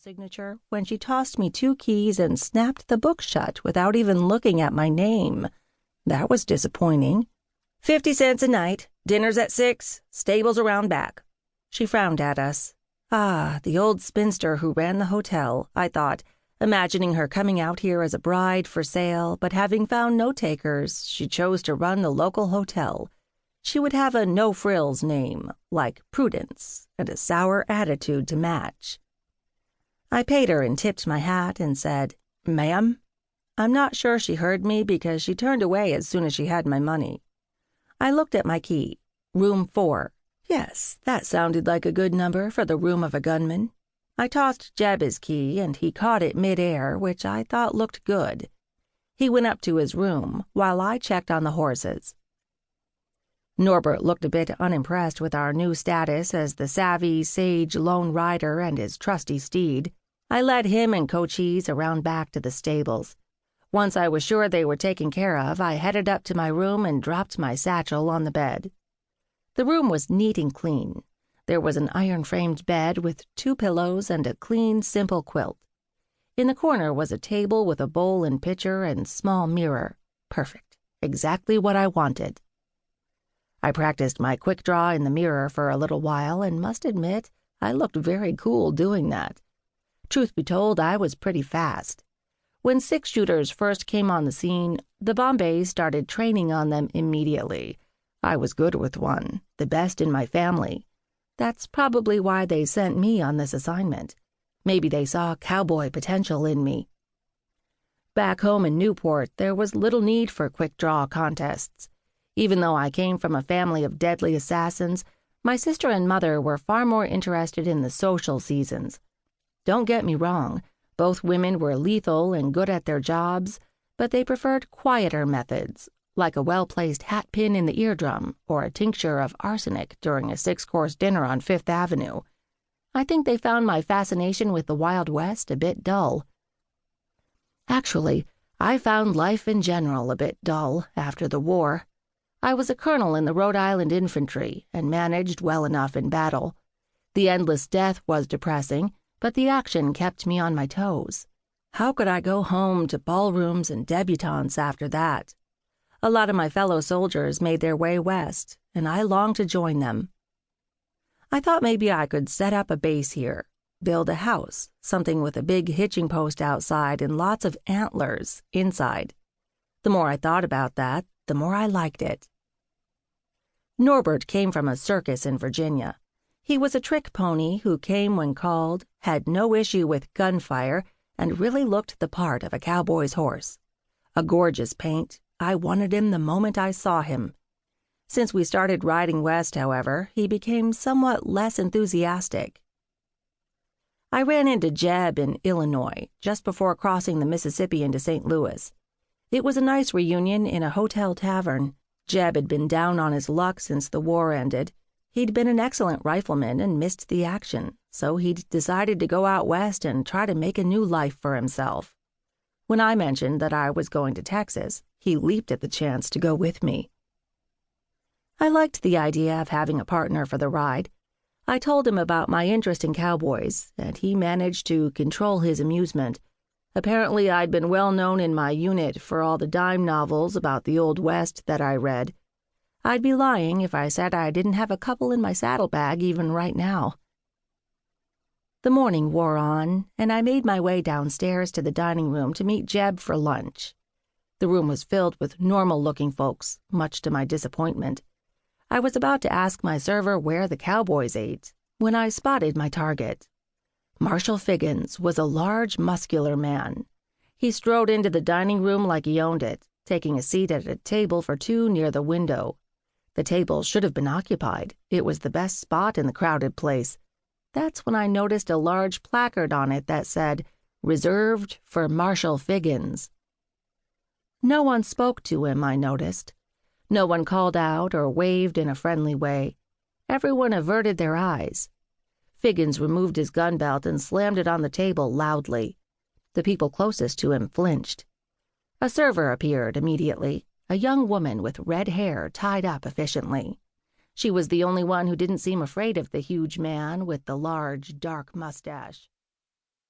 signature when she tossed me 2 keys and snapped the book shut without even looking at my name. That was disappointing. 50 cents a night, dinner's at 6, stables around back. She frowned at us. Ah, the old spinster who ran the hotel, I thought, imagining her coming out here as a bride for sale, but having found no takers, she chose to run the local hotel. She would have a no-frills name, like Prudence, and a sour attitude to match. I paid her and tipped my hat and said, "Ma'am?" I'm not sure she heard me because she turned away as soon as she had my money. I looked at my key. Room 4. Yes, that sounded like a good number for the room of a gunman. I tossed Jeb his key, and he caught it mid-air, which I thought looked good. He went up to his room, while I checked on the horses. Norbert looked a bit unimpressed with our new status as the savvy, sage lone rider and his trusty steed. I led him and Cochise around back to the stables. Once I was sure they were taken care of, I headed up to my room and dropped my satchel on the bed. The room was neat and clean. There was an iron-framed bed with 2 pillows and a clean, simple quilt. In the corner was a table with a bowl and pitcher and small mirror. Perfect. Exactly what I wanted. I practiced my quick draw in the mirror for a little while and must admit I looked very cool doing that. Truth be told, I was pretty fast. When 6-shooters first came on the scene, the Bombays started training on them immediately. I was good with one, the best in my family. That's probably why they sent me on this assignment. Maybe they saw cowboy potential in me. Back home in Newport, there was little need for quick draw contests. Even though I came from a family of deadly assassins, my sister and mother were far more interested in the social seasons. Don't get me wrong, both women were lethal and good at their jobs, but they preferred quieter methods, like a well-placed hat pin in the eardrum or a tincture of arsenic during a 6-course dinner on Fifth Avenue. I think they found my fascination with the Wild West a bit dull. Actually, I found life in general a bit dull after the war. I was a colonel in the Rhode Island Infantry and managed well enough in battle. The endless death was depressing, but the action kept me on my toes. How could I go home to ballrooms and debutantes after that? A lot of my fellow soldiers made their way west, and I longed to join them. I thought maybe I could set up a base here, build a house, something with a big hitching post outside and lots of antlers inside. The more I thought about that, the more I liked it. Norbert came from a circus in Virginia. He was a trick pony who came when called, had no issue with gunfire, and really looked the part of a cowboy's horse. A gorgeous paint. I wanted him the moment I saw him. Since we started riding west, however, he became somewhat less enthusiastic. I ran into Jeb in Illinois just before crossing the Mississippi into St. Louis. It was a nice reunion in a hotel tavern. Jeb had been down on his luck since the war ended. He'd been an excellent rifleman and missed the action, so he'd decided to go out west and try to make a new life for himself. When I mentioned that I was going to Texas, he leaped at the chance to go with me. I liked the idea of having a partner for the ride. I told him about my interest in cowboys, and he managed to control his amusement. Apparently, I'd been well known in my unit for all the dime novels about the Old West that I read. I'd be lying if I said I didn't have a couple in my saddlebag even right now. The morning wore on, and I made my way downstairs to the dining room to meet Jeb for lunch. The room was filled with normal-looking folks, much to my disappointment. I was about to ask my server where the cowboys ate when I spotted my target. Marshal Figgins was a large, muscular man. He strode into the dining room like he owned it, taking a seat at a table for 2 near the window. The table should have been occupied. It was the best spot in the crowded place. That's when I noticed a large placard on it that said, "Reserved for Marshal Figgins." No one spoke to him, I noticed. No one called out or waved in a friendly way. Everyone averted their eyes. Figgins removed his gun belt and slammed it on the table loudly. The people closest to him flinched. A server appeared immediately, a young woman with red hair tied up efficiently. She was the only one who didn't seem afraid of the huge man with the large, dark mustache.